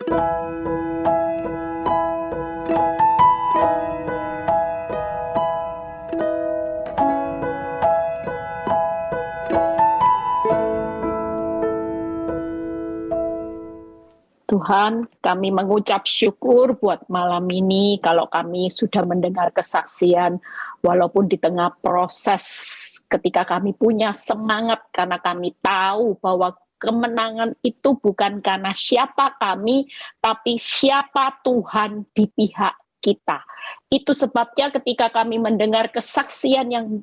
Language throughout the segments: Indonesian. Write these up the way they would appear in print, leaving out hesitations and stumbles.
Tuhan, kami mengucap syukur buat malam ini kalau kami sudah mendengar kesaksian, walaupun di tengah proses ketika kami punya semangat karena kami tahu bahwa kemenangan itu bukan karena siapa kami, tapi siapa Tuhan di pihak kita. Itu sebabnya ketika kami mendengar kesaksian yang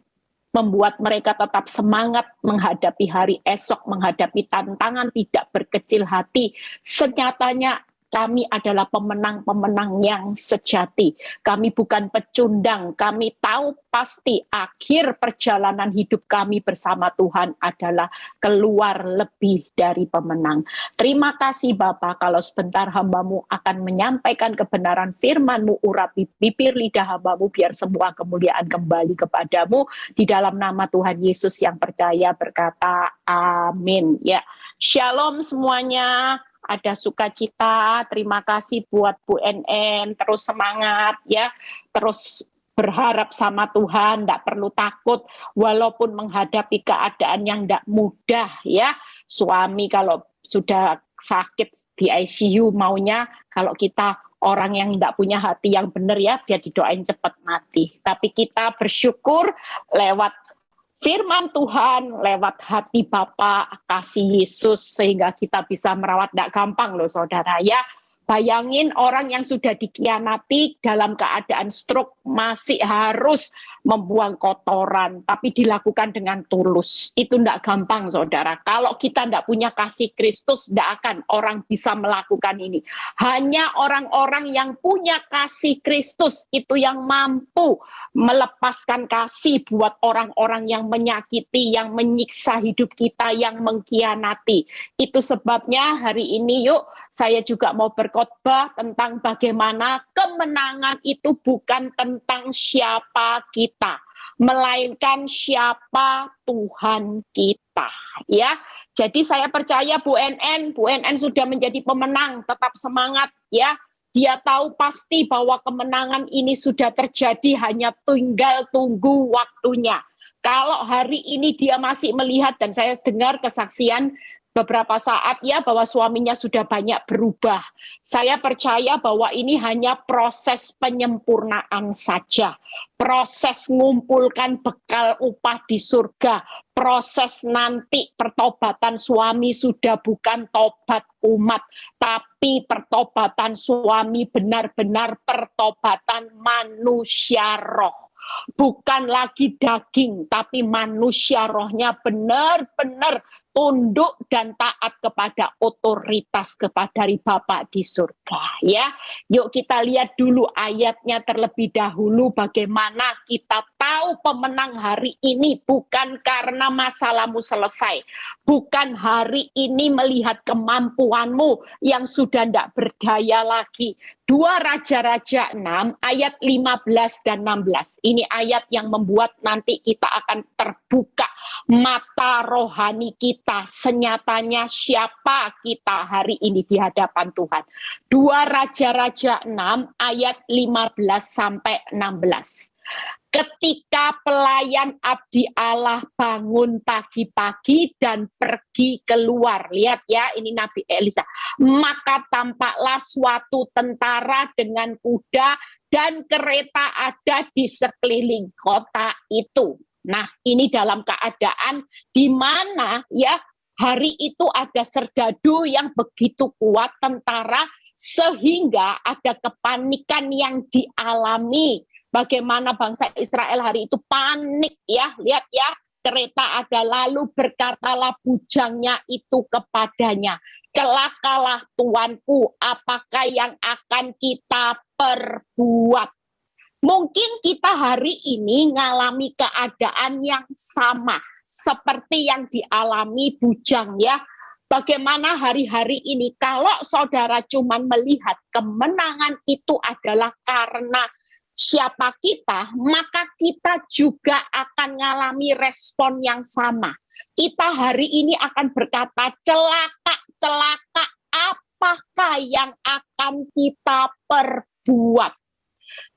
membuat mereka tetap semangat menghadapi hari esok, menghadapi tantangan, tidak berkecil hati. Senyatanya kami adalah pemenang-pemenang yang sejati. Kami bukan pecundang, kami tahu pasti akhir perjalanan hidup kami bersama Tuhan adalah keluar lebih dari pemenang. Terima kasih Bapa, kalau sebentar hamba-Mu akan menyampaikan kebenaran firman-Mu, urapi bibir lidah hamba-Mu, biar semua kemuliaan kembali kepada-Mu. Di dalam nama Tuhan Yesus yang percaya berkata amin. Ya, shalom semuanya. Ada sukacita, terima kasih buat Bu NN, terus semangat ya, terus berharap sama Tuhan, tidak perlu takut walaupun menghadapi keadaan yang tidak mudah ya. Suami kalau sudah sakit di ICU maunya kalau kita orang yang tidak punya hati yang benar ya, biar didoain cepat mati. Tapi kita bersyukur lewat firman Tuhan, lewat hati Bapa, kasih Yesus, sehingga kita bisa merawat. Tidak gampang loh saudara ya. Bayangin orang yang sudah dikhianati dalam keadaan stroke masih harus membuang kotoran, tapi dilakukan dengan tulus. Itu tidak gampang saudara. Kalau kita tidak punya kasih Kristus, tidak akan orang bisa melakukan ini. Hanya orang-orang yang punya kasih Kristus itu yang mampu melepaskan kasih buat orang-orang yang menyakiti, yang menyiksa hidup kita, yang mengkhianati. Itu sebabnya hari ini yuk saya juga mau berkhotbah tentang bagaimana kemenangan itu bukan tentang siapa kita, melainkan siapa Tuhan kita. Ya, jadi saya percaya Bu NN sudah menjadi pemenang, tetap semangat ya. Dia tahu pasti bahwa kemenangan ini sudah terjadi, hanya tinggal tunggu waktunya. Kalau hari ini dia masih melihat, dan saya dengar kesaksian beberapa saat ya bahwa suaminya sudah banyak berubah. Saya percaya bahwa ini hanya proses penyempurnaan saja. Proses mengumpulkan bekal upah di surga. Proses nanti pertobatan suami sudah bukan tobat umat, tapi pertobatan suami benar-benar pertobatan manusia roh. Bukan lagi daging, tapi manusia rohnya benar-benar tunduk dan taat kepada otoritas kepada Bapa di surga ya. Yuk kita lihat dulu ayatnya terlebih dahulu, bagaimana kita tahu pemenang hari ini bukan karena masalahmu selesai, bukan hari ini melihat kemampuanmu yang sudah tidak berdaya lagi. 2 Raja-Raja 6 ayat 15 dan 16. Ini ayat yang membuat nanti kita akan terbuka mata rohani kita, senyatanya siapa kita hari ini di hadapan Tuhan. 2 Raja-Raja 6 ayat 15 sampai 16. Ketika pelayan abdi Allah bangun pagi-pagi dan pergi keluar, lihat ya, ini Nabi Elisa, maka tampaklah suatu tentara dengan kuda dan kereta ada di sekeliling kota itu. Nah, ini dalam keadaan di mana ya hari itu ada serdadu yang begitu kuat tentara, sehingga ada kepanikan yang dialami. Bagaimana bangsa Israel hari itu panik ya, lihat ya, kereta ada, lalu berkatalah bujangnya itu kepadanya, celakalah tuanku, apakah yang akan kita perbuat? Mungkin kita hari ini mengalami keadaan yang sama seperti yang dialami bujang ya. Bagaimana hari-hari ini kalau saudara cuma melihat kemenangan itu adalah karena siapa kita, maka kita juga akan mengalami respon yang sama. Kita hari ini akan berkata, celaka, celaka, apakah apa yang akan kita perbuat.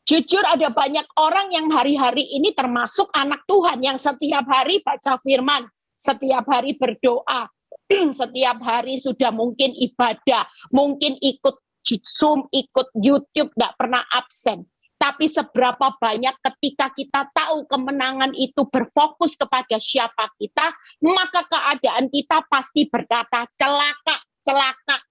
Jujur ada banyak orang yang hari-hari ini termasuk anak Tuhan yang setiap hari baca firman, setiap hari berdoa, setiap hari sudah mungkin ibadah, mungkin ikut Zoom, ikut YouTube, nggak pernah absen. Tapi seberapa banyak ketika kita tahu kemenangan itu berfokus kepada siapa kita, maka keadaan kita pasti berkata, celaka, celaka.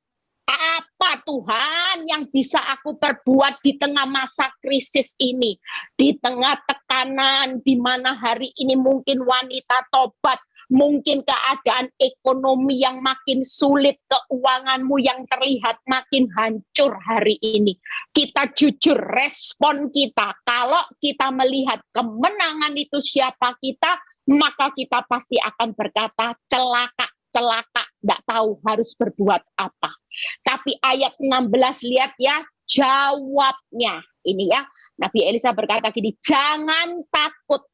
Apa Tuhan yang bisa aku perbuat di tengah masa krisis ini? Di tengah tekanan, di mana hari ini mungkin wanita tobat, mungkin keadaan ekonomi yang makin sulit, keuanganmu yang terlihat makin hancur hari ini. Kita jujur, respon kita, kalau kita melihat kemenangan itu siapa kita, maka kita pasti akan berkata, celaka, celaka, tidak tahu harus berbuat apa. Tapi ayat 16 lihat ya, jawabnya. Ini ya, Nabi Elisa berkata gini, jangan takut.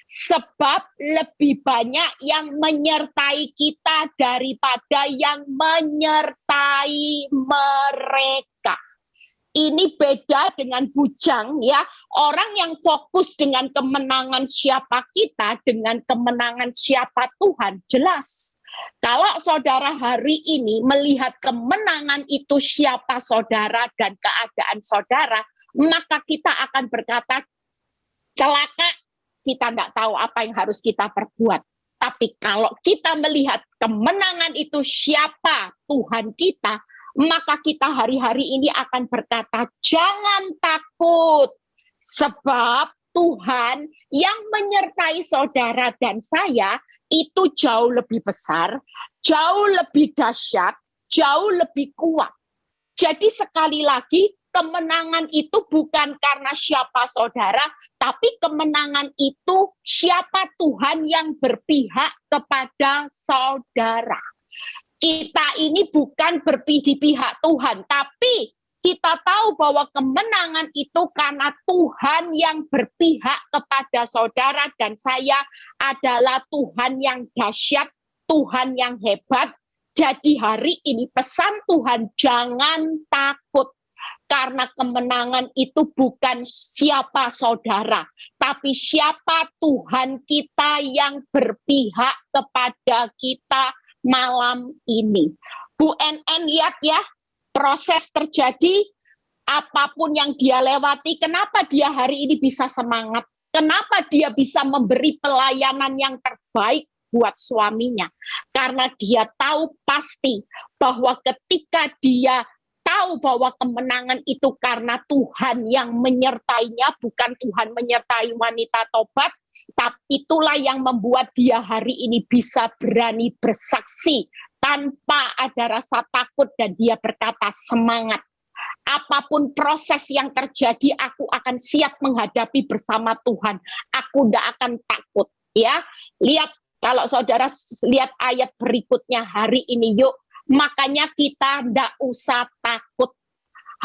Sebab lebih banyak yang menyertai kita daripada yang menyertai mereka. Ini beda dengan bujang ya. Orang yang fokus dengan kemenangan siapa kita, dengan kemenangan siapa Tuhan, jelas. Kalau saudara hari ini melihat kemenangan itu siapa saudara dan keadaan saudara, maka kita akan berkata, celaka, kita tidak tahu apa yang harus kita perbuat. Tapi kalau kita melihat kemenangan itu siapa Tuhan kita, maka kita hari-hari ini akan berkata, jangan takut. Sebab Tuhan yang menyertai saudara dan saya itu jauh lebih besar, jauh lebih dahsyat, jauh lebih kuat. Jadi sekali lagi, kemenangan itu bukan karena siapa saudara, tapi kemenangan itu siapa Tuhan yang berpihak kepada saudara. Kita ini bukan berpihak di pihak Tuhan, tapi kita tahu bahwa kemenangan itu karena Tuhan yang berpihak kepada saudara dan saya adalah Tuhan yang dahsyat, Tuhan yang hebat. Jadi hari ini pesan Tuhan, jangan takut. Karena kemenangan itu bukan siapa saudara, tapi siapa Tuhan kita yang berpihak kepada kita malam ini. Bu NN lihat ya, proses terjadi, apapun yang dia lewati, kenapa dia hari ini bisa semangat? Kenapa dia bisa memberi pelayanan yang terbaik buat suaminya? Karena dia tahu pasti bahwa ketika dia tahu bahwa kemenangan itu karena Tuhan yang menyertainya, bukan Tuhan menyertai wanita tobat, tapi itulah yang membuat dia hari ini bisa berani bersaksi tanpa ada rasa takut dan dia berkata semangat. Apapun proses yang terjadi, aku akan siap menghadapi bersama Tuhan. Aku tidak akan takut. Ya, lihat kalau saudara lihat ayat berikutnya hari ini yuk. Makanya kita tidak usah takut.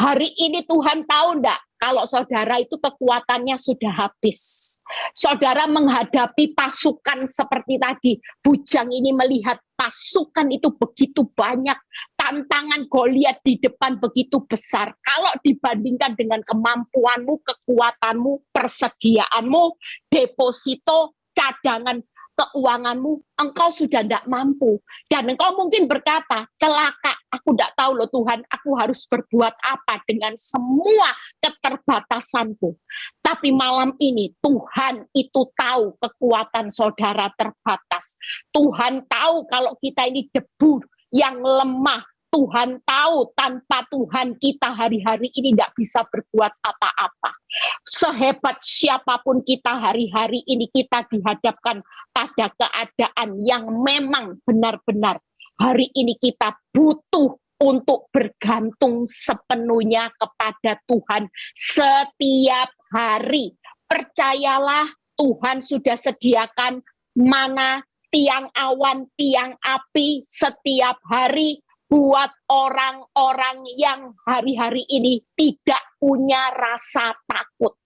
Hari ini Tuhan tahu enggak kalau saudara itu kekuatannya sudah habis. Saudara menghadapi pasukan seperti tadi. Bujang ini melihat pasukan itu begitu banyak. Tantangan Goliat di depan begitu besar. Kalau dibandingkan dengan kemampuanmu, kekuatanmu, persediaanmu, deposito, cadangan, keuanganmu, engkau sudah tidak mampu. Dan engkau mungkin berkata, celaka, aku tidak tahu loh Tuhan, aku harus berbuat apa dengan semua keterbatasanku. Tapi malam ini, Tuhan itu tahu kekuatan saudara terbatas. Tuhan tahu kalau kita ini debu yang lemah. Tuhan tahu tanpa Tuhan kita hari-hari ini tidak bisa berbuat apa-apa. Sehebat siapapun kita hari-hari ini kita dihadapkan pada keadaan yang memang benar-benar hari ini kita butuh untuk bergantung sepenuhnya kepada Tuhan setiap hari. Percayalah Tuhan sudah sediakan mana tiang awan, tiang api setiap hari buat orang-orang yang hari-hari ini tidak punya rasa takut.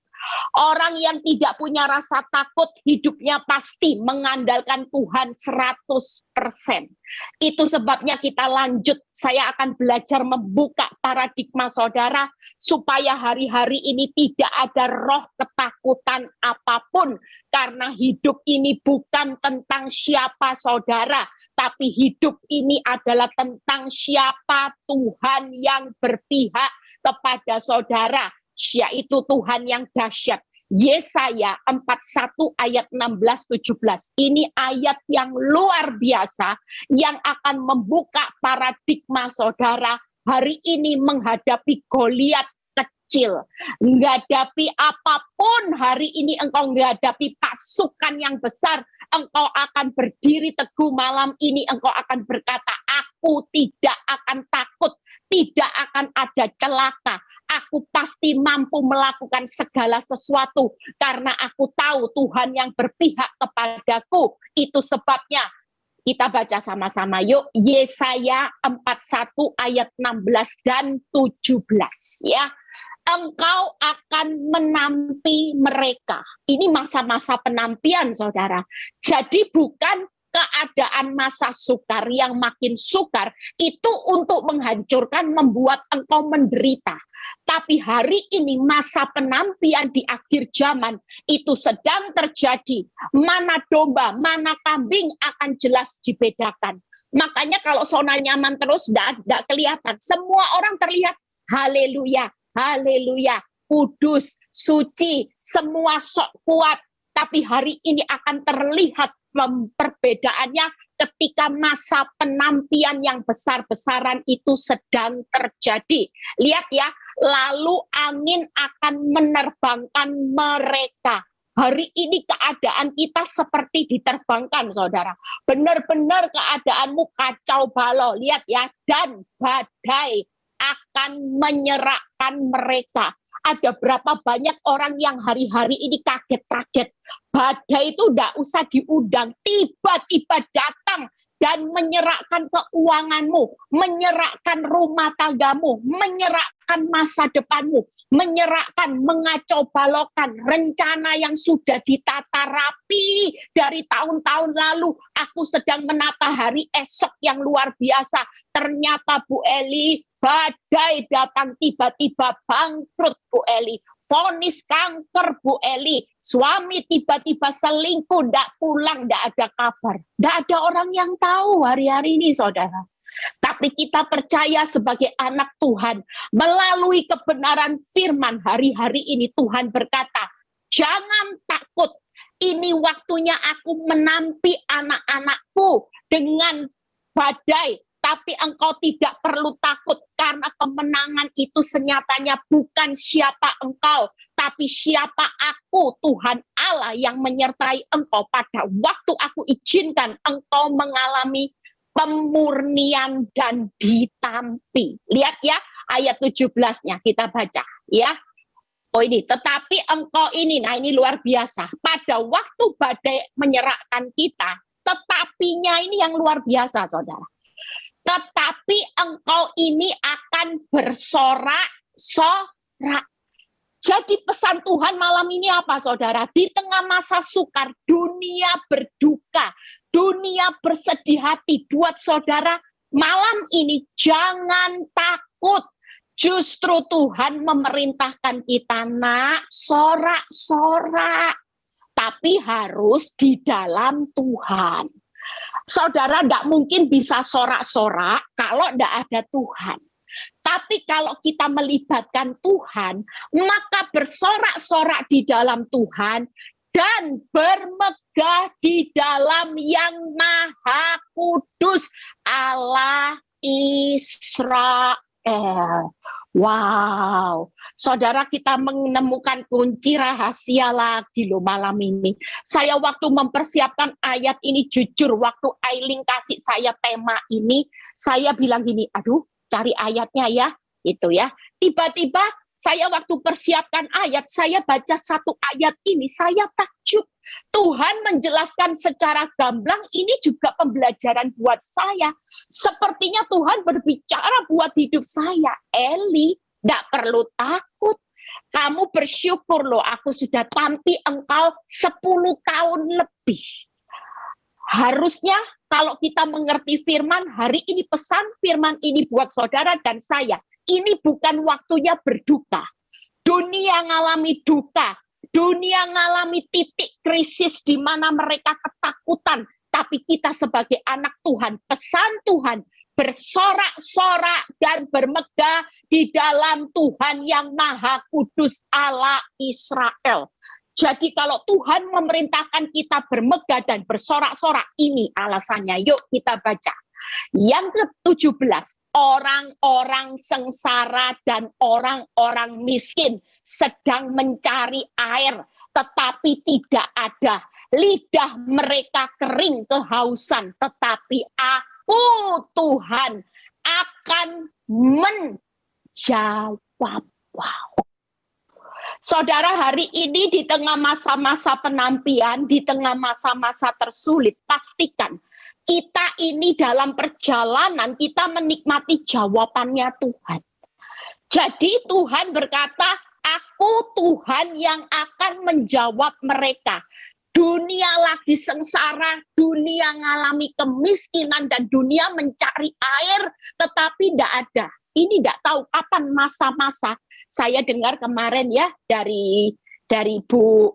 Orang yang tidak punya rasa takut, hidupnya pasti mengandalkan Tuhan 100%. Itu sebabnya kita lanjut. Saya akan belajar membuka paradigma saudara, supaya hari-hari ini tidak ada roh ketakutan apapun. Karena hidup ini bukan tentang siapa saudara, tapi hidup ini adalah tentang siapa Tuhan yang berpihak kepada saudara, yaitu Tuhan yang dahsyat. Yesaya 41 ayat 16-17. Ini ayat yang luar biasa yang akan membuka paradigma saudara hari ini menghadapi Goliat kecil. Menghadapi apapun hari ini engkau menghadapi pasukan yang besar, engkau akan berdiri teguh malam ini, engkau akan berkata, aku tidak akan takut, tidak akan ada celaka. Aku pasti mampu melakukan segala sesuatu karena aku tahu Tuhan yang berpihak kepadaku. Itu sebabnya kita baca sama-sama yuk, Yesaya 41 ayat 16 dan 17 ya. Engkau akan menampi mereka. Ini masa-masa penampian saudara. Jadi bukan keadaan masa sukar yang makin sukar itu untuk menghancurkan, membuat engkau menderita. Tapi hari ini masa penampian di akhir zaman itu sedang terjadi. Mana domba, mana kambing akan jelas dibedakan. Makanya kalau zona nyaman terus tidak kelihatan. Semua orang terlihat haleluya, haleluya, kudus, suci, semua sok kuat. Tapi hari ini akan terlihat perbedaannya ketika masa penampian yang besar-besaran itu sedang terjadi. Lihat ya, lalu angin akan menerbangkan mereka. Hari ini keadaan kita seperti diterbangkan, saudara. Benar-benar keadaanmu kacau balau. Lihat ya, dan badai akan menyerahkan mereka. Ada berapa banyak orang yang hari-hari ini kaget-kaget. Badai itu tidak usah diundang, tiba-tiba datang dan menyerahkan keuanganmu, menyerahkan rumah tanggamu, menyerahkan masa depanmu, menyerahkan, mengacau balokkan rencana yang sudah ditata rapi dari tahun-tahun lalu. Aku sedang menata hari esok yang luar biasa. Ternyata Bu Eli, badai datang tiba-tiba, bangkrut Bu Eli, vonis kanker Bu Eli, suami tiba-tiba selingkuh, ndak pulang, ndak ada kabar. Ndak ada orang yang tahu hari-hari ini saudara. Tapi kita percaya sebagai anak Tuhan, melalui kebenaran firman hari-hari ini Tuhan berkata, jangan takut, ini waktunya aku menampi anak-anakku dengan badai. Tapi engkau tidak perlu takut karena kemenangan itu senyatanya bukan siapa engkau, tapi siapa aku, Tuhan Allah yang menyertai engkau pada waktu aku izinkan engkau mengalami pemurnian dan ditampi. Lihat ya ayat 17-nya kita baca ya. Oh ini, tetapi engkau ini, nah ini luar biasa. Pada waktu badai menyerahkan kita, tetapinya ini yang luar biasa saudara. Tetapi engkau ini akan bersorak-sorak. Jadi pesan Tuhan malam ini apa saudara? Di tengah masa sukar, dunia berduka, dunia bersedih hati. Buat saudara, malam ini jangan takut. Justru Tuhan memerintahkan kita, nak, sorak-sorak. Tapi harus di dalam Tuhan. Saudara tidak mungkin bisa sorak-sorak kalau tidak ada Tuhan. Tapi kalau kita melibatkan Tuhan, maka bersorak-sorak di dalam Tuhan dan bermegah di dalam Yang Maha Kudus, Allah Israel. Wow, saudara, kita menemukan kunci rahasia lagi loh malam ini. Saya waktu mempersiapkan ayat ini, jujur waktu Ailing kasih saya tema ini, saya bilang gini, aduh cari ayatnya ya, itu ya. Tiba-tiba saya waktu persiapkan ayat, saya baca satu ayat ini, saya takjub. Tuhan menjelaskan secara gamblang, ini juga pembelajaran buat saya. Sepertinya Tuhan berbicara buat hidup saya. Eli, tidak perlu takut. Kamu bersyukur loh, aku sudah tampi engkau 10 tahun lebih. Harusnya kalau kita mengerti firman, hari ini pesan firman ini buat saudara dan saya. Ini bukan waktunya berduka. Dunia ngalami duka. Dunia ngalami titik krisis di mana mereka ketakutan. Tapi kita sebagai anak Tuhan, pesan Tuhan, bersorak-sorak dan bermegah di dalam Tuhan yang Maha Kudus Allah Israel. Jadi kalau Tuhan memerintahkan kita bermegah dan bersorak-sorak, ini alasannya. Yuk kita baca. Yang ke-17, orang-orang sengsara dan orang-orang miskin sedang mencari air, tetapi tidak ada. Lidah mereka kering kehausan, tetapi aku Tuhan akan menjawab. Wow. Saudara, hari ini di tengah masa-masa penantian, di tengah masa-masa tersulit, pastikan kita ini dalam perjalanan, kita menikmati jawabannya Tuhan. Jadi Tuhan berkata, aku Tuhan yang akan menjawab mereka. Dunia lagi sengsara, dunia ngalami kemiskinan, dan dunia mencari air, tetapi tidak ada. Ini tidak tahu kapan masa-masa. Saya dengar kemarin ya dari Bu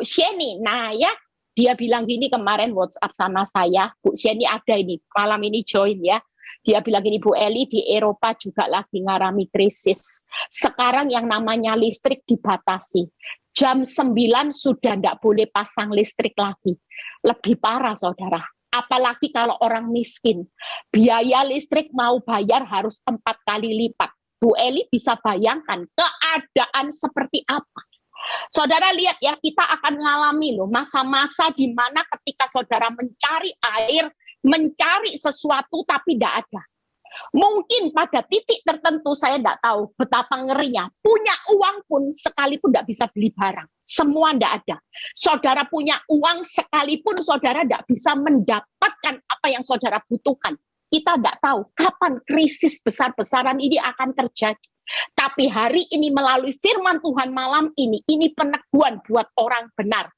Sheni. Nah ya, dia bilang gini kemarin WhatsApp sama saya, Bu Sheni ada ini, malam ini join ya. Dia bilang gini, Bu Eli di Eropa juga lagi ngalami krisis. Sekarang yang namanya listrik dibatasi. Jam 9 sudah tidak boleh pasang listrik lagi. Lebih parah saudara. Apalagi kalau orang miskin. Biaya listrik mau bayar harus 4 kali lipat. Bu Eli bisa bayangkan keadaan seperti apa. Saudara lihat ya, kita akan mengalami loh masa-masa di mana ketika saudara mencari air, mencari sesuatu tapi tidak ada. Mungkin pada titik tertentu saya tidak tahu betapa ngerinya. Punya uang pun sekalipun tidak bisa beli barang. Semua tidak ada. Saudara punya uang sekalipun saudara tidak bisa mendapatkan apa yang saudara butuhkan. Kita tidak tahu kapan krisis besar-besaran ini akan terjadi. Tapi hari ini melalui firman Tuhan malam ini peneguhan buat orang benar.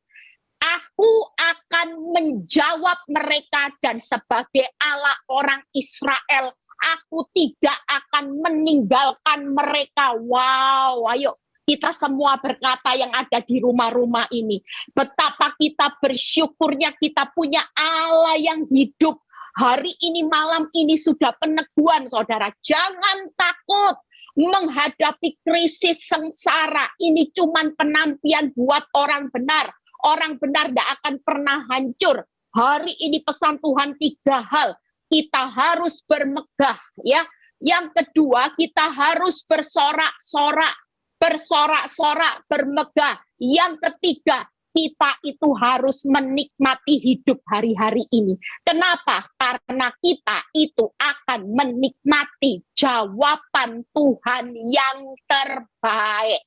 Aku akan menjawab mereka dan sebagai Allah orang Israel, aku tidak akan meninggalkan mereka. Wow, ayo kita semua berkata yang ada di rumah-rumah ini. Betapa kita bersyukurnya kita punya Allah yang hidup. Hari ini, malam ini sudah peneguhan, saudara. Jangan takut menghadapi krisis sengsara. Ini cuman penampian buat orang benar. Orang benar tidak akan pernah hancur. Hari ini pesan Tuhan 3 hal. Kita harus bermegah, ya. Yang kedua, kita harus bersorak-sorak. Bersorak-sorak, bermegah. Yang ketiga, kita itu harus menikmati hidup hari-hari ini. Kenapa? Karena kita itu akan menikmati jawaban Tuhan yang terbaik.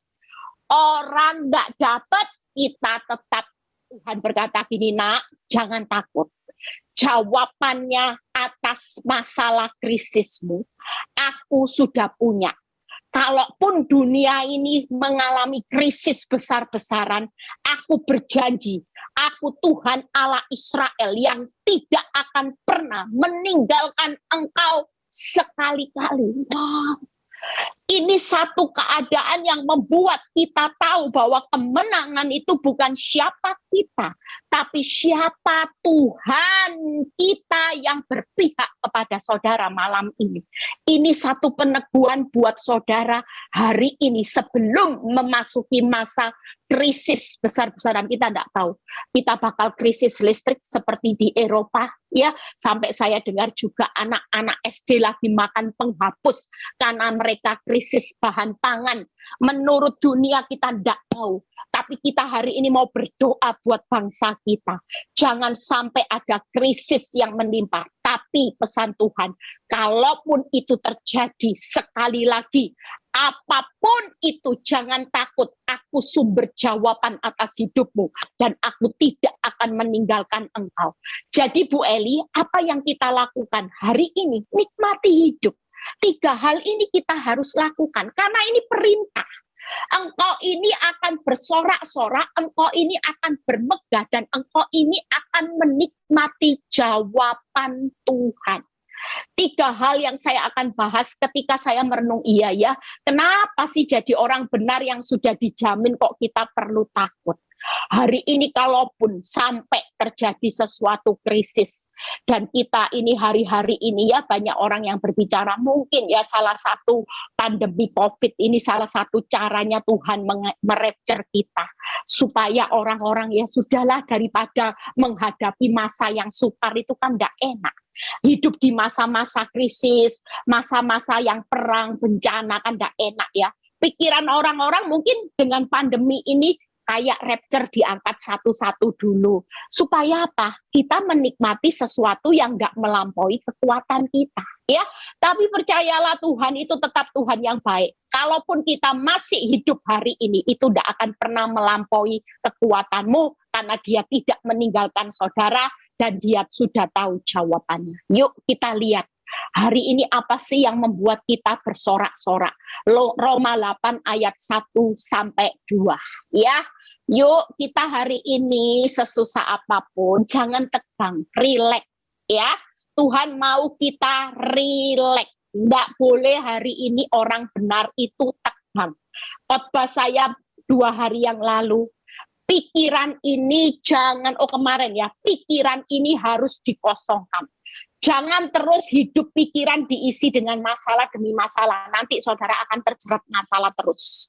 Orang nggak dapat, kita tetap. Tuhan berkata gini, nak, jangan takut. Jawabannya atas masalah krisismu, aku sudah punya. Kalaupun dunia ini mengalami krisis besar-besaran, aku berjanji, aku Tuhan Allah Israel yang tidak akan pernah meninggalkan engkau sekali-kali. Wow. Ini satu keadaan yang membuat kita tahu bahwa kemenangan itu bukan siapa kita, tapi siapa Tuhan kita yang berpihak kepada saudara malam ini. Ini satu peneguhan buat saudara hari ini sebelum memasuki masa krisis besar-besaran. Kita tidak tahu. Kita bakal krisis listrik seperti di Eropa, ya. Sampai saya dengar juga anak-anak SD lagi makan penghapus karena mereka krisis bahan pangan. Menurut dunia kita tidak tahu. Tapi kita hari ini mau berdoa buat bangsa kita. Jangan sampai ada krisis yang menimpa. Tapi pesan Tuhan, kalaupun itu terjadi sekali lagi, apapun itu jangan takut. Aku sumber jawaban atas hidupmu. Dan aku tidak akan meninggalkan engkau. Jadi Bu Eli, apa yang kita lakukan hari ini? Nikmati hidup. 3 hal ini kita harus lakukan. Karena ini perintah. Engkau ini akan bersorak-sorak, engkau ini akan bermegah, dan engkau ini akan menikmati jawaban Tuhan. 3 hal yang saya akan bahas ketika saya merenung, iya ya, kenapa sih jadi orang benar yang sudah dijamin kok kita perlu takut? Hari ini kalaupun sampai terjadi sesuatu krisis, dan kita ini hari-hari ini ya banyak orang yang berbicara, mungkin ya salah satu pandemi COVID ini salah satu caranya Tuhan merapture kita, supaya orang-orang ya sudahlah, daripada menghadapi masa yang sukar itu kan tidak enak. Hidup di masa-masa krisis, masa-masa yang perang, bencana kan tidak enak ya. Pikiran orang-orang mungkin dengan pandemi ini kayak rapture diangkat satu-satu dulu. Supaya apa? Kita menikmati sesuatu yang nggak melampaui kekuatan kita. Ya, tapi percayalah Tuhan itu tetap Tuhan yang baik. Kalaupun kita masih hidup hari ini, itu tidak akan pernah melampaui kekuatanmu, karena Dia tidak meninggalkan saudara, dan Dia sudah tahu jawabannya. Yuk kita lihat. Hari ini apa sih yang membuat kita bersorak-sorak? Roma 8 ayat 1-2. Ya, yuk kita hari ini sesusah apapun, jangan tegang, rileks. Ya, Tuhan mau kita rileks. Tidak boleh hari ini orang benar itu tegang. Khotbah saya 2 hari yang lalu, pikiran ini jangan, kemarin ya, pikiran ini harus dikosongkan. Jangan terus hidup pikiran diisi dengan masalah demi masalah. Nanti saudara akan terjerat masalah terus.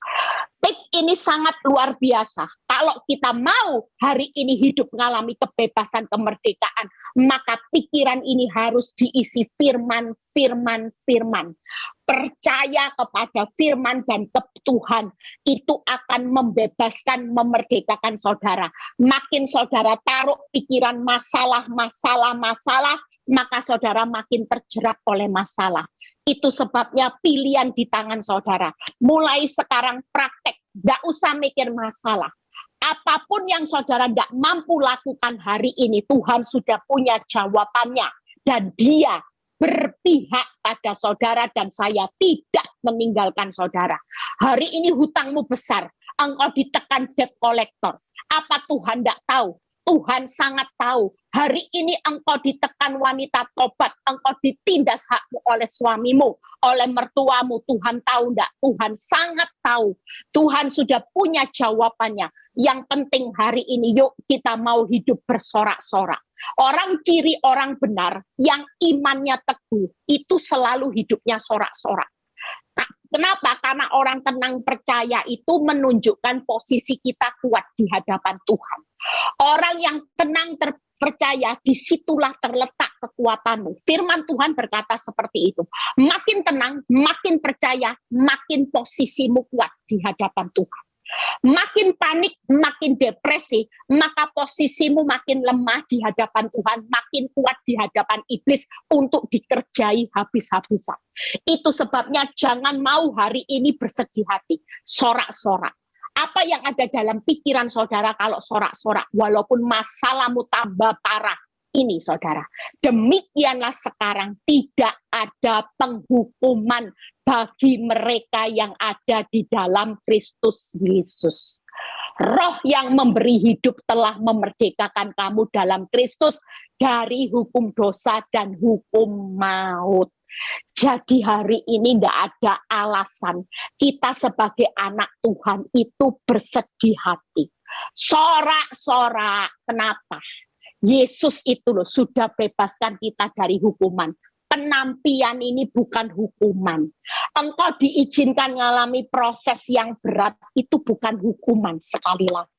Tip ini sangat luar biasa. Kalau kita mau hari ini hidup mengalami kebebasan, kemerdekaan, maka pikiran ini harus diisi firman. Percaya kepada firman dan ke Tuhan, itu akan membebaskan, memerdekakan saudara. Makin saudara taruh pikiran masalah, maka saudara makin terjerat oleh masalah. Itu sebabnya pilihan di tangan saudara. Mulai sekarang praktek, tidak usah mikir masalah. Apapun yang saudara tidak mampu lakukan hari ini, Tuhan sudah punya jawabannya. Dan Dia berpihak pada saudara, dan saya tidak meninggalkan saudara. Hari ini hutangmu besar, engkau ditekan debt collector. Apa Tuhan tidak tahu? Tuhan sangat tahu. Hari ini engkau ditekan wanita tobat, engkau ditindas hakmu oleh suamimu, oleh mertuamu. Tuhan tahu enggak? Tuhan sangat tahu. Tuhan sudah punya jawabannya. Yang penting hari ini, yuk kita mau hidup bersorak-sorak. Orang ciri orang benar yang imannya teguh, itu selalu hidupnya sorak-sorak. Nah, kenapa? Karena orang tenang percaya itu menunjukkan posisi kita kuat di hadapan Tuhan. Orang yang tenang percaya, disitulah terletak kekuatanmu. Firman Tuhan berkata seperti itu. Makin tenang, makin percaya, makin posisimu kuat di hadapan Tuhan. Makin panik, makin depresi, maka posisimu makin lemah di hadapan Tuhan, makin kuat di hadapan iblis untuk dikerjai habis-habisan. Itu sebabnya jangan mau hari ini bersedih hati, sorak-sorak. Apa yang ada dalam pikiran saudara kalau sorak-sorak, walaupun masalahmu tambah parah, ini saudara, demikianlah sekarang tidak ada penghukuman bagi mereka yang ada di dalam Kristus Yesus. Roh yang memberi hidup telah memerdekakan kamu dalam Kristus dari hukum dosa dan hukum maut. Jadi hari ini tidak ada alasan kita sebagai anak Tuhan itu bersedih hati. Sorak-sorak, kenapa? Yesus itu loh sudah bebaskan kita dari hukuman. Penampian ini bukan hukuman. Engkau diizinkan mengalami proses yang berat, itu bukan hukuman sekali lagi.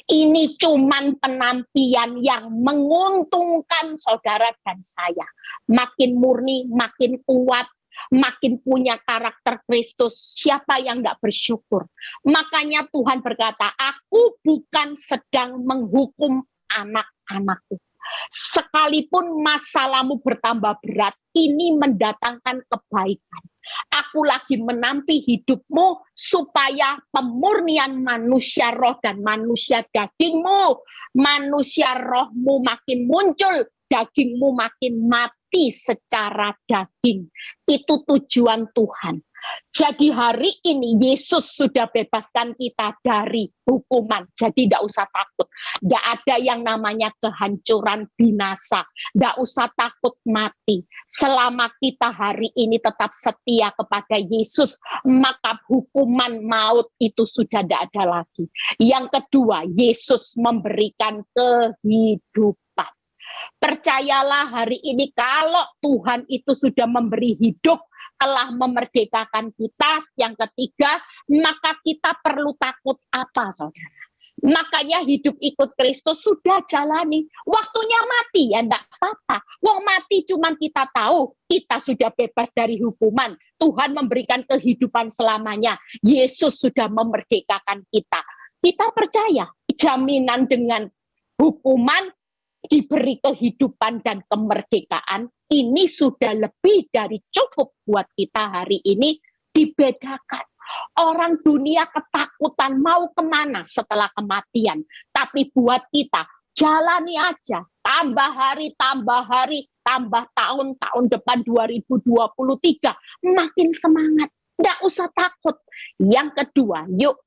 Ini cuman penampian yang menguntungkan saudara dan saya. Makin murni, makin kuat, makin punya karakter Kristus. Siapa yang tidak bersyukur? Makanya Tuhan berkata, aku bukan sedang menghukum anak-anakku. Sekalipun masalahmu bertambah berat, ini mendatangkan kebaikan. Aku lagi menampi hidupmu supaya pemurnian manusia roh dan manusia dagingmu, manusia rohmu makin muncul, dagingmu makin mati secara daging. Itu tujuan Tuhan. Jadi hari ini Yesus sudah bebaskan kita dari hukuman. Jadi tidak usah takut. Tidak ada yang namanya kehancuran, binasa. Tidak usah takut mati. Selama kita hari ini tetap setia kepada Yesus, maka hukuman maut itu sudah tidak ada lagi. Yang kedua, Yesus memberikan kehidupan. Percayalah hari ini kalau Tuhan itu sudah memberi hidup, telah memerdekakan kita. Yang ketiga, maka kita perlu takut apa, saudara? Makanya hidup ikut Kristus sudah jalani. Waktunya mati ya enggak apa-apa. Wong mati cuman kita tahu kita sudah bebas dari hukuman. Tuhan memberikan kehidupan selamanya. Yesus sudah memerdekakan kita. Kita percaya jaminan dengan hukuman diberi kehidupan dan kemerdekaan, ini sudah lebih dari cukup buat kita hari ini. Dibedakan. Orang dunia ketakutan mau kemana setelah kematian. Tapi buat kita, jalani aja. Tambah hari, tambah tahun depan 2023. Makin semangat. Nggak usah takut. Yang kedua, yuk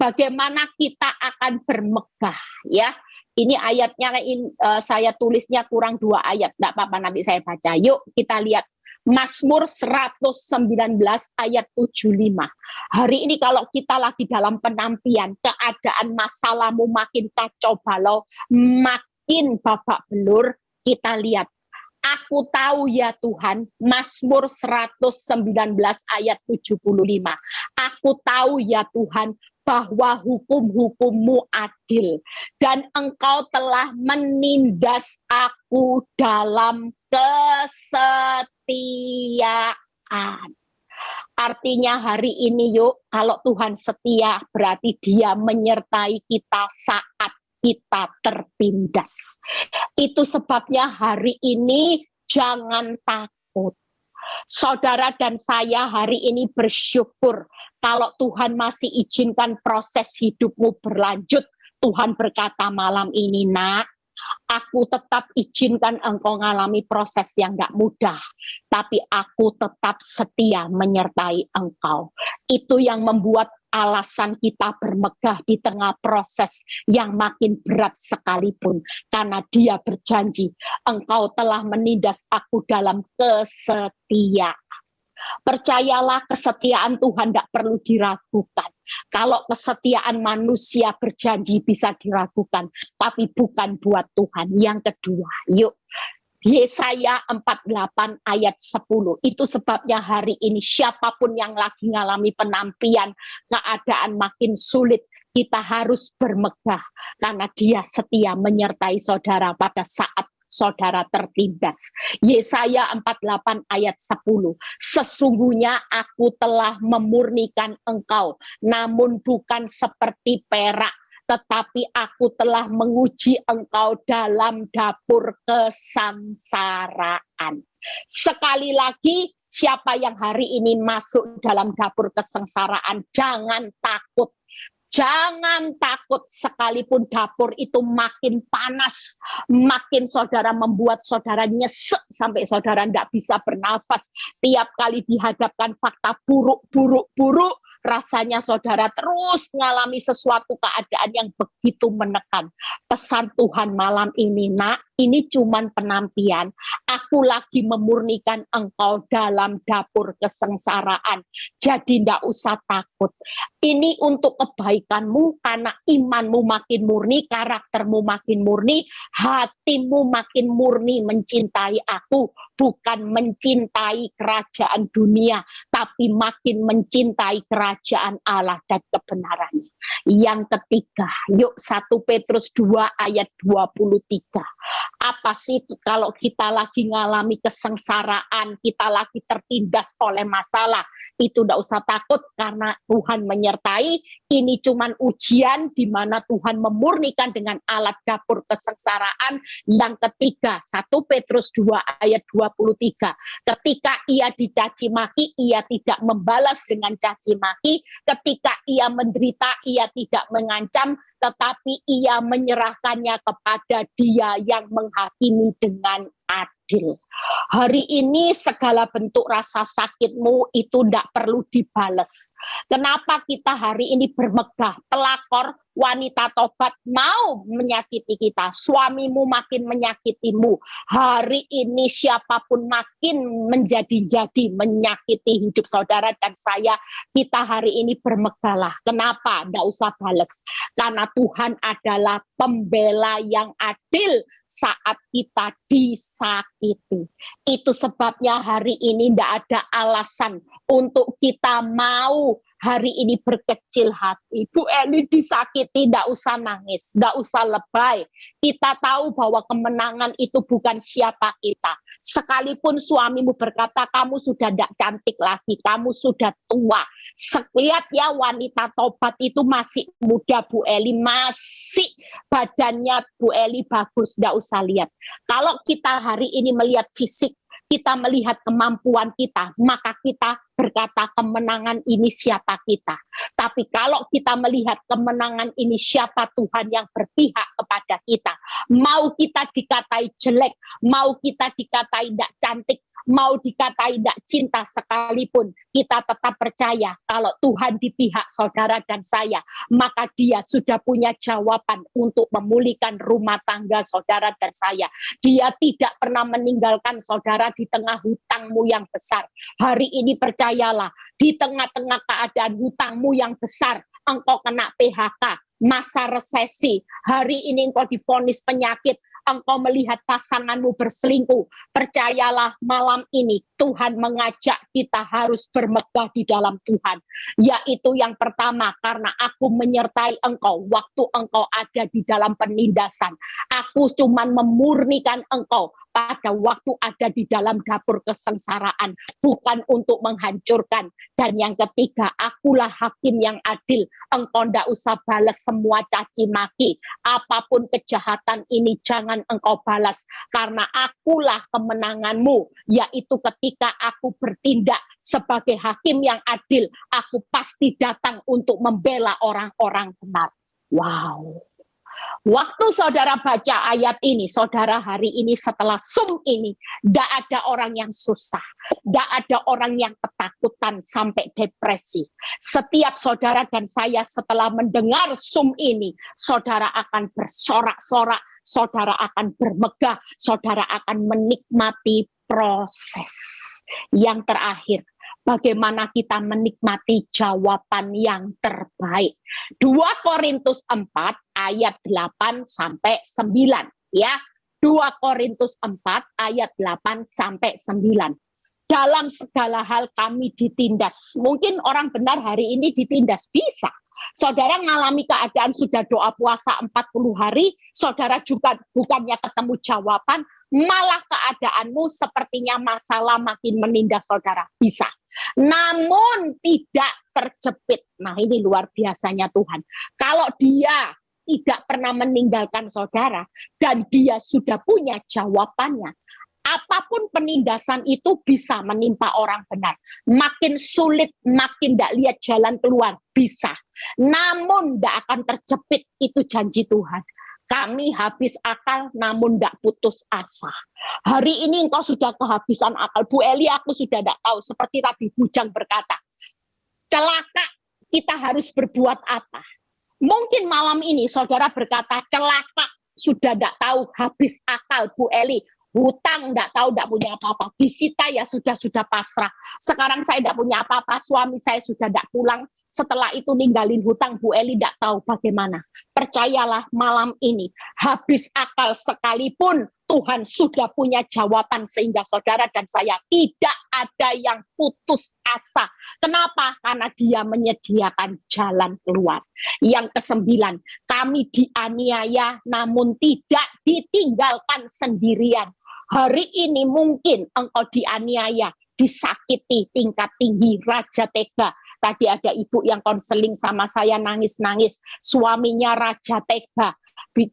bagaimana kita akan bermegah ya. Ini ayatnya saya tulisnya kurang 2 ayat. Tidak apa-apa nanti saya baca. Yuk kita lihat Mazmur 119 ayat 75. Hari ini kalau kita lagi dalam penantian, keadaan masalahmu makin kacau balau, makin babak belur, kita lihat. Aku tahu ya Tuhan, Mazmur 119 ayat 75. Aku tahu ya Tuhan, bahwa hukum-hukummu adil dan engkau telah menindas aku dalam kesetiaan. Artinya hari ini yuk, kalau Tuhan setia berarti Dia menyertai kita saat kita tertindas. Itu sebabnya hari ini jangan takut. Saudara dan saya hari ini bersyukur kalau Tuhan masih izinkan proses hidupmu berlanjut. Tuhan berkata malam ini, nak, aku tetap izinkan engkau mengalami proses yang gak mudah, tapi aku tetap setia menyertai engkau. Itu yang membuat alasan kita bermegah di tengah proses yang makin berat sekalipun. Karena Dia berjanji, engkau telah menindas aku dalam kesetiaan. Percayalah kesetiaan Tuhan tidak perlu diragukan. Kalau kesetiaan manusia berjanji bisa diragukan, tapi bukan buat Tuhan. Yang kedua, yuk Yesaya 48 ayat 10. Itu sebabnya hari ini siapapun yang lagi ngalami penantian, keadaan makin sulit, kita harus bermegah karena Dia setia menyertai saudara pada saat saudara tertindas. Yesaya 48 ayat 10. Sesungguhnya aku telah memurnikan engkau, namun bukan seperti perak, tetapi aku telah menguji engkau dalam dapur kesengsaraan. Sekali lagi, siapa yang hari ini masuk dalam dapur kesengsaraan, jangan takut. Jangan takut, sekalipun dapur itu makin panas, makin saudara membuat saudara nyesek sampai saudara tidak bisa bernafas. Tiap kali dihadapkan fakta buruk, rasanya saudara terus mengalami sesuatu keadaan yang begitu menekan. Pesan Tuhan malam ini, nak, ini cuman penampian. Aku lagi memurnikan engkau dalam dapur kesengsaraan. Jadi tidak usah takut. Ini untuk kebaikanmu, karena imanmu makin murni, karaktermu makin murni, hatimu makin murni mencintai aku, bukan mencintai kerajaan dunia, tapi makin mencintai kerajaan Allah dan kebenarannya. Yang ketiga, yuk 1 Petrus 2 ayat 23. Apa sih kalau kita lagi ngalami kesengsaraan, kita lagi tertindas oleh masalah, itu tidak usah takut karena Tuhan menyertai. Ini cuman ujian di mana Tuhan memurnikan dengan alat dapur kesengsaraan. Yang ketiga, 1 Petrus 2 ayat 23. Ketika ia dicaci maki, ia tidak membalas dengan caci maki. Ketika ia menderita, ia tidak mengancam, tetapi ia menyerahkannya kepada Dia yang menghakimi dengan adil. Hari ini segala bentuk rasa sakitmu itu tidak perlu dibales. Kenapa kita hari ini bermegah? Pelakor, wanita tobat mau menyakiti kita, suamimu makin menyakitimu. Hari ini siapapun makin menjadi-jadi menyakiti hidup saudara dan saya, kita hari ini bermegahlah. Kenapa? Tidak usah bales. Karena Tuhan adalah pembela yang adil saat kita disakiti. Itu sebabnya hari ini tidak ada alasan untuk kita mau hari ini berkecil hati. Bu Eli disakiti, tidak usah nangis, tidak usah lebay. Kita tahu bahwa kemenangan itu bukan siapa kita. Sekalipun suamimu berkata, kamu sudah tidak cantik lagi, kamu sudah tua. Lihat ya, wanita tobat itu masih muda, Bu Eli, masih badannya Bu Eli bagus, tidak usah lihat. Kalau kita hari ini melihat fisik, kita melihat kemampuan kita, maka kita berkata kemenangan ini siapa kita. Tapi kalau kita melihat kemenangan ini siapa Tuhan yang berpihak kepada kita. Mau kita dikatai jelek, mau kita dikatai tidak cantik, mau dikatai tidak cinta sekalipun, kita tetap percaya kalau Tuhan di pihak saudara dan saya, maka Dia sudah punya jawaban untuk memulihkan rumah tangga saudara dan saya. Dia tidak pernah meninggalkan saudara di tengah hutangmu yang besar. Hari ini percayalah, di tengah-tengah keadaan hutangmu yang besar, engkau kena PHK, masa resesi, hari ini engkau divonis penyakit, engkau melihat pasanganmu berselingkuh, percayalah malam ini Tuhan mengajak kita harus bermegah di dalam Tuhan. Yaitu yang pertama, karena aku menyertai engkau waktu engkau ada di dalam penindasan. Aku cuman memurnikan engkau pada waktu ada di dalam dapur kesengsaraan, bukan untuk menghancurkan. Dan yang ketiga, akulah hakim yang adil. Engkau tidak usah balas semua caci maki. Apapun kejahatan ini jangan engkau balas, karena akulah kemenanganmu. Yaitu ketika aku bertindak sebagai hakim yang adil, aku pasti datang untuk membela orang-orang benar. Wow. Waktu saudara baca ayat ini, saudara hari ini setelah Zoom ini, tidak ada orang yang susah, tidak ada orang yang ketakutan sampai depresi. Setiap saudara dan saya setelah mendengar Zoom ini, saudara akan bersorak-sorak, saudara akan bermegah, saudara akan menikmati proses. Yang terakhir, bagaimana kita menikmati jawaban yang terbaik. 2 Korintus 4 ayat 8 sampai 9 ya. 2 Korintus 4 ayat 8 sampai 9. Dalam segala hal kami ditindas. Mungkin orang benar hari ini ditindas, bisa. Saudara mengalami keadaan sudah doa puasa 40 hari, saudara juga bukannya ketemu jawaban, malah keadaanmu sepertinya masalah makin menindas saudara. Bisa. Namun tidak terjepit. Nah, ini luar biasanya Tuhan. Kalau Dia tidak pernah meninggalkan saudara dan Dia sudah punya jawabannya, apapun penindasan itu bisa menimpa orang benar. Makin sulit, makin tidak lihat jalan keluar, bisa. Namun tidak akan terjepit, itu janji Tuhan. Kami habis akal namun tidak putus asa. Hari ini engkau sudah kehabisan akal. Bu Eli, aku sudah tidak tahu. Seperti tadi Bujang berkata, celaka, kita harus berbuat apa? Mungkin malam ini saudara berkata, celaka, sudah tidak tahu, habis akal Bu Eli. Hutang tidak tahu, tidak punya apa-apa. Disita ya sudah pasrah. Sekarang saya tidak punya apa-apa, suami saya sudah tidak pulang. Setelah itu ninggalin hutang, Bu Eli tidak tahu bagaimana. Percayalah malam ini, habis akal sekalipun Tuhan sudah punya jawaban sehingga saudara dan saya tidak ada yang putus asa. Kenapa? Karena Dia menyediakan jalan keluar. Yang ke-9, kami dianiaya namun tidak ditinggalkan sendirian. Hari ini mungkin engkau dianiaya, disakiti tingkat tinggi, raja tega. Tadi ada ibu yang konseling sama saya nangis-nangis. Suaminya raja tega.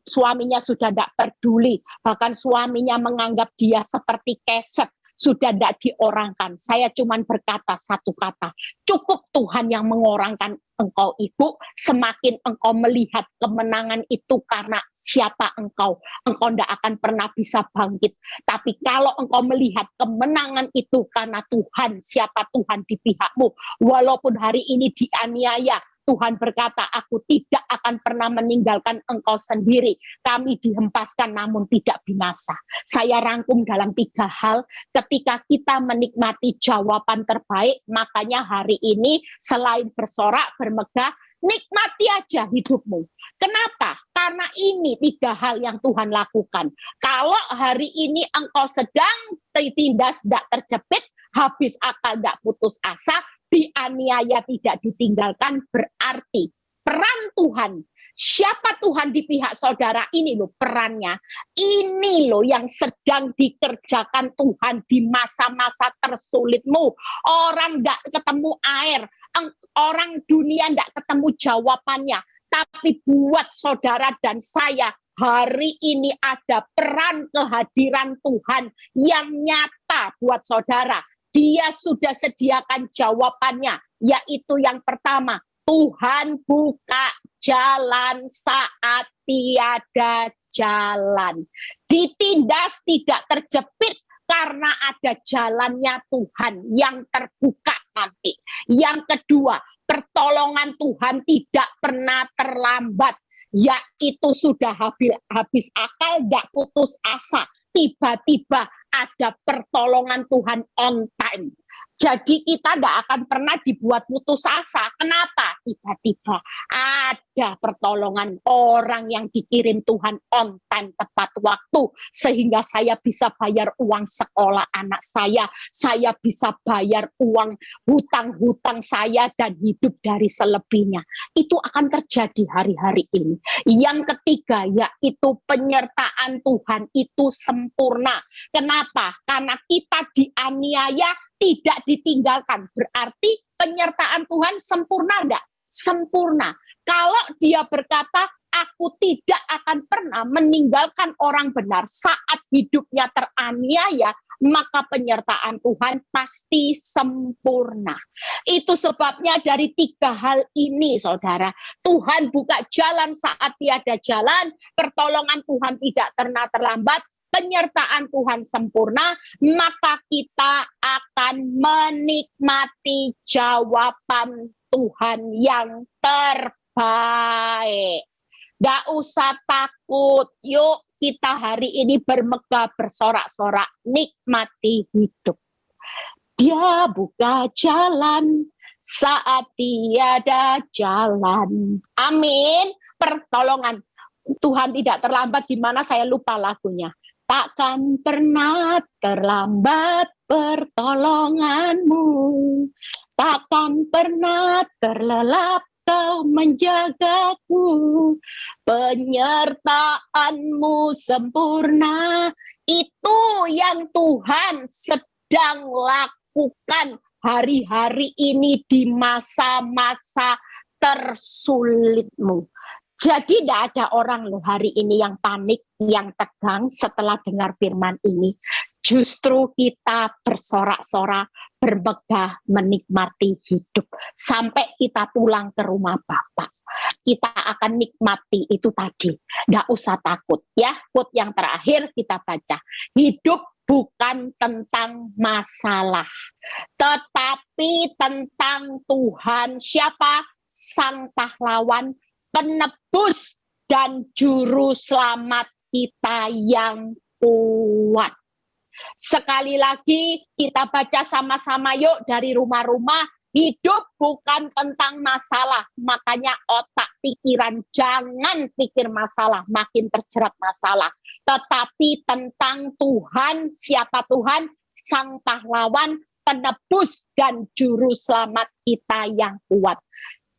Suaminya sudah tidak peduli. Bahkan suaminya menganggap dia seperti keset. sudah tidak diorangkan. Saya cuma berkata satu kata, cukup Tuhan yang mengorangkan engkau Ibu. Semakin engkau melihat kemenangan itu karena siapa engkau tidak akan pernah bisa bangkit. Tapi kalau engkau melihat kemenangan itu karena Tuhan, siapa Tuhan di pihakmu, walaupun hari ini dianiaya, Tuhan berkata, aku tidak akan pernah meninggalkan engkau sendiri. Kami dihempaskan namun tidak binasa. Saya rangkum dalam 3 hal. Ketika kita menikmati jawaban terbaik, makanya hari ini selain bersorak, bermegah, nikmati aja hidupmu. Kenapa? Karena ini 3 hal yang Tuhan lakukan. Kalau hari ini engkau sedang tertindas, tidak terjepit, habis akal, tidak putus asa, dianiaya, tidak ditinggalkan, berarti peran Tuhan. Siapa Tuhan di pihak saudara? Ini loh perannya. Ini loh yang sedang dikerjakan Tuhan di masa-masa tersulitmu. Orang tidak ketemu air, orang dunia tidak ketemu jawabannya. Tapi buat saudara dan saya, hari ini ada peran kehadiran Tuhan yang nyata buat saudara. Dia sudah sediakan jawabannya, yaitu yang pertama, Tuhan buka jalan saat tiada jalan. Ditindas tidak terjepit karena ada jalannya Tuhan yang terbuka nanti. Yang kedua, pertolongan Tuhan tidak pernah terlambat, yaitu sudah habis akal, tidak putus asa. Tiba-tiba ada pertolongan Tuhan on time. Jadi kita tidak akan pernah dibuat putus asa. Kenapa? Tiba-tiba ada pertolongan orang yang dikirim Tuhan on time, tepat waktu. Sehingga saya bisa bayar uang sekolah anak saya bisa bayar uang hutang-hutang saya dan hidup dari selebihnya. Itu akan terjadi hari-hari ini. Yang ketiga, yaitu penyertaan Tuhan itu sempurna. Kenapa? Karena kita dianiaya, tidak ditinggalkan. Berarti penyertaan Tuhan sempurna enggak? Sempurna. Kalau dia berkata, aku tidak akan pernah meninggalkan orang benar saat hidupnya teraniaya, maka penyertaan Tuhan pasti sempurna. Itu sebabnya dari 3 hal ini, saudara. Tuhan buka jalan saat tiada jalan, pertolongan Tuhan tidak pernah terlambat, penyertaan Tuhan sempurna, maka kita akan menikmati jawaban Tuhan yang terbaik. Tidak usah takut, yuk kita hari ini bermegah, bersorak-sorak, nikmati hidup. Dia buka jalan saat tiada jalan. Amin. Pertolongan Tuhan tidak terlambat. Gimana saya lupa lagunya. Takkan pernah terlambat pertolonganmu, takkan pernah terlelap kau menjagaku, penyertaanmu sempurna. Itu yang Tuhan sedang lakukan hari-hari ini di masa-masa tersulitmu. Jadi tidak ada orang loh hari ini yang panik, yang tegang setelah dengar firman ini. Justru kita bersorak-sorak, bermegah, menikmati hidup. Sampai kita pulang ke rumah Bapa. Kita akan nikmati itu tadi. Tidak usah takut. Ya, quote yang terakhir kita baca. Hidup bukan tentang masalah, tetapi tentang Tuhan. Siapa? Sang pahlawan, penebus dan juru selamat kita yang kuat. Sekali lagi kita baca sama-sama yuk dari rumah-rumah. Hidup bukan tentang masalah. Makanya otak pikiran jangan pikir masalah, makin terjerat masalah. Tetapi tentang Tuhan. Siapa Tuhan? Sang pahlawan, penebus dan juru selamat kita yang kuat.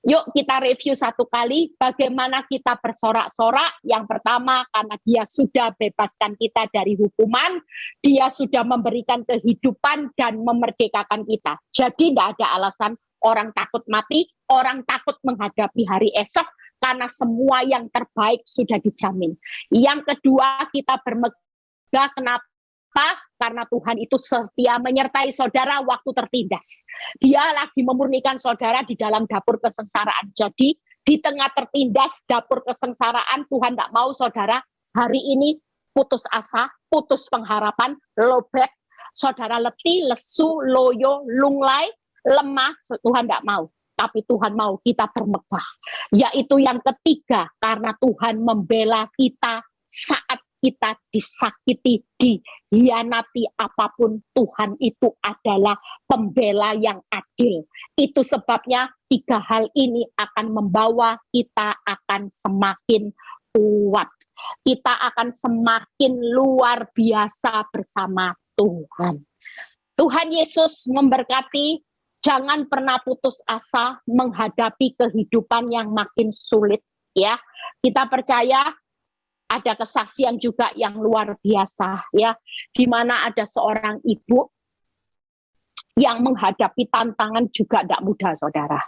Yuk kita review satu kali bagaimana kita bersorak-sorak. Yang pertama, karena dia sudah bebaskan kita dari hukuman, dia sudah memberikan kehidupan dan memerdekakan kita. Jadi tidak ada alasan orang takut mati, orang takut menghadapi hari esok, karena semua yang terbaik sudah dijamin. Yang kedua, kita bermegah. Kenapa? Karena Tuhan itu setia menyertai saudara waktu tertindas. Dia lagi memurnikan saudara di dalam dapur kesengsaraan. Jadi di tengah tertindas dapur kesengsaraan, Tuhan tidak mau saudara hari ini putus asa, putus pengharapan, lowbat, saudara letih, lesu, loyo, lunglai, lemah. Tuhan tidak mau. Tapi Tuhan mau kita bermegah. Yaitu yang ketiga, karena Tuhan membela kita saat kita disakiti, dihianati apapun, Tuhan itu adalah pembela yang adil. Itu sebabnya 3 hal ini akan membawa kita akan semakin kuat. Kita akan semakin luar biasa bersama Tuhan. Tuhan Yesus memberkati, jangan pernah putus asa menghadapi kehidupan yang makin sulit. Ya, kita percaya ada kesaksian juga yang luar biasa, ya, di mana ada seorang ibu yang menghadapi tantangan juga tidak mudah, saudara.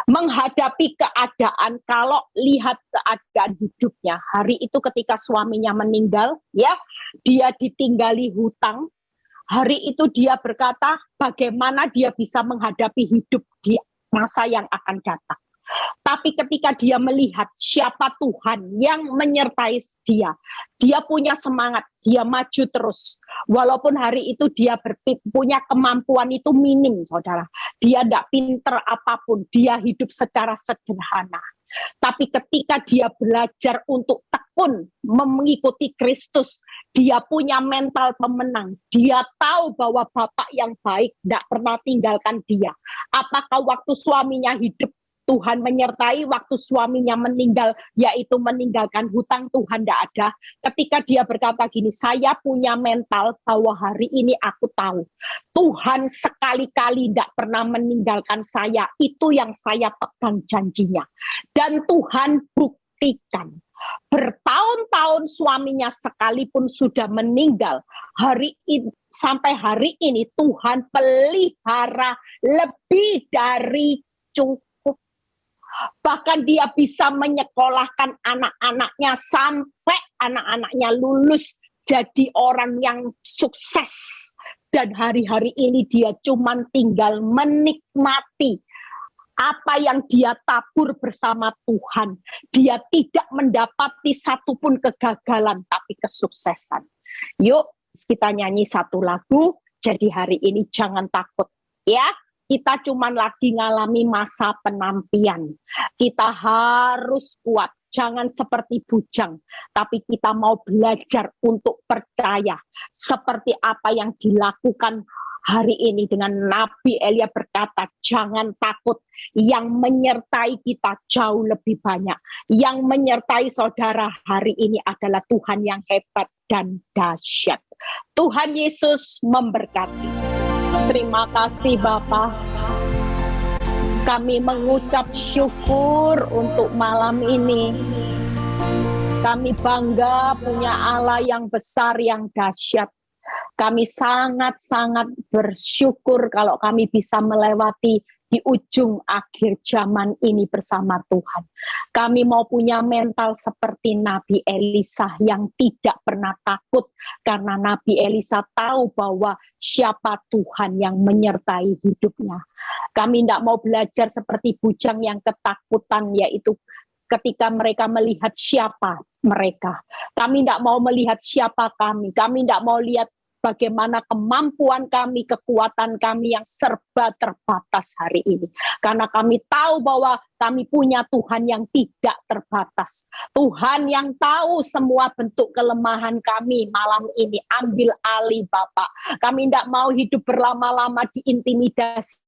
Menghadapi keadaan, kalau lihat keadaan hidupnya, hari itu ketika suaminya meninggal, ya, dia ditinggali hutang. Hari itu dia berkata, bagaimana dia bisa menghadapi hidup di masa yang akan datang. Tapi ketika dia melihat siapa Tuhan yang menyertai dia, dia punya semangat, dia maju terus. Walaupun hari itu dia punya kemampuan itu minim, saudara. Dia tidak pinter apapun, dia hidup secara sederhana. Tapi ketika dia belajar untuk tekun mengikuti Kristus, dia punya mental pemenang. Dia tahu bahwa Bapak yang baik tidak pernah tinggalkan dia. Apakah waktu suaminya hidup, Tuhan menyertai, waktu suaminya meninggal, yaitu meninggalkan hutang, Tuhan tidak ada. Ketika dia berkata gini, saya punya mental bahwa hari ini aku tahu Tuhan sekali-kali tidak pernah meninggalkan saya. Itu yang saya pegang janjinya. Dan Tuhan buktikan. Bertahun-tahun suaminya sekalipun sudah meninggal, sampai hari ini Tuhan pelihara lebih dari cukup. Bahkan dia bisa menyekolahkan anak-anaknya sampai anak-anaknya lulus jadi orang yang sukses. Dan hari-hari ini dia cuma tinggal menikmati apa yang dia tabur bersama Tuhan. Dia tidak mendapati satupun kegagalan, tapi kesuksesan. Yuk kita nyanyi satu lagu. Jadi hari ini jangan takut, ya. Kita cuma lagi ngalami masa penantian. Kita harus kuat. Jangan seperti bujang. Tapi kita mau belajar untuk percaya. Seperti apa yang dilakukan hari ini dengan Nabi Elia berkata, jangan takut. Yang menyertai kita jauh lebih banyak. Yang menyertai saudara hari ini adalah Tuhan yang hebat dan dahsyat. Tuhan Yesus memberkati. Terima kasih Bapa. Kami mengucap syukur untuk malam ini. Kami bangga punya Allah yang besar, yang dahsyat. Kami sangat-sangat bersyukur kalau kami bisa melewati di ujung akhir zaman ini bersama Tuhan. Kami mau punya mental seperti Nabi Elisa yang tidak pernah takut, karena Nabi Elisa tahu bahwa siapa Tuhan yang menyertai hidupnya. Kami tidak mau belajar seperti bujang yang ketakutan, yaitu ketika mereka melihat siapa mereka. Kami tidak mau melihat siapa kami. Kami tidak mau lihat bagaimana kemampuan kami, kekuatan kami yang serba terbatas hari ini. Karena kami tahu bahwa kami punya Tuhan yang tidak terbatas. Tuhan yang tahu semua bentuk kelemahan kami malam ini. Ambil alih Bapak. Kami tidak mau hidup berlama-lama diintimidasi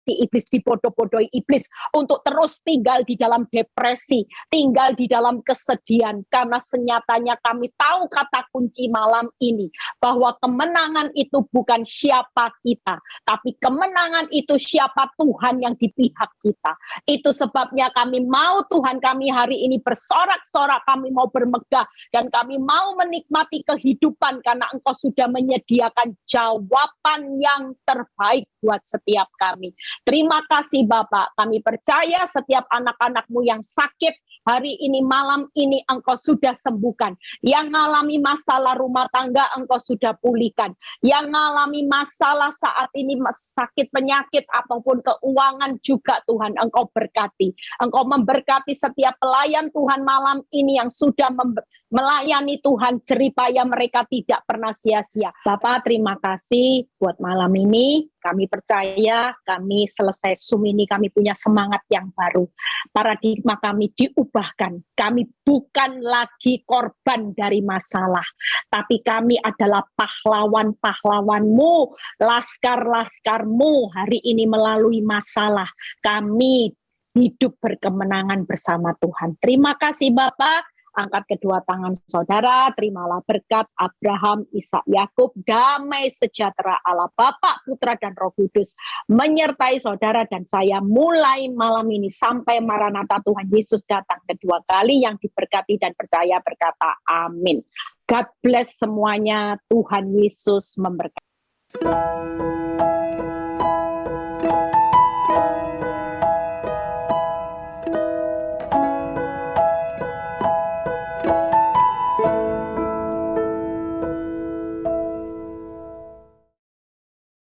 iblis, dibodoh-bodohi iblis untuk terus tinggal di dalam depresi, tinggal di dalam kesedihan, karena senyatanya kami tahu kata kunci malam ini, bahwa kemenangan itu bukan siapa kita, tapi kemenangan itu siapa Tuhan yang di pihak kita. Itu sebabnya kami mau Tuhan kami hari ini bersorak-sorak, kami mau bermegah, dan kami mau menikmati kehidupan karena Engkau sudah menyediakan jawaban yang terbaik buat setiap kami. Terima kasih Bapak, kami percaya setiap anak-anak-Mu yang sakit, hari ini, malam ini Engkau sudah sembuhkan. Yang mengalami masalah rumah tangga, Engkau sudah pulihkan. Yang mengalami masalah saat ini, sakit penyakit ataupun keuangan juga Tuhan, Engkau berkati. Engkau memberkati setiap pelayan Tuhan malam ini yang sudah melayani Tuhan, jeripaya mereka tidak pernah sia-sia. Bapak, terima kasih buat malam ini. Kami percaya, kami selesai Zoom ini, kami punya semangat yang baru. Paradigma kami diubahkan. Kami bukan lagi korban dari masalah, tapi kami adalah pahlawan-pahlawan-Mu, laskar-laskar-Mu hari ini melalui masalah. Kami hidup berkemenangan bersama Tuhan. Terima kasih Bapak. Angkat kedua tangan saudara, terimalah berkat Abraham, Ishak, Yakub, damai sejahtera Allah Bapa, Putra dan Roh Kudus menyertai saudara dan saya mulai malam ini sampai Maranatha Tuhan Yesus datang kedua kali. Yang diberkati dan percaya berkata amin. God bless semuanya, Tuhan Yesus memberkati.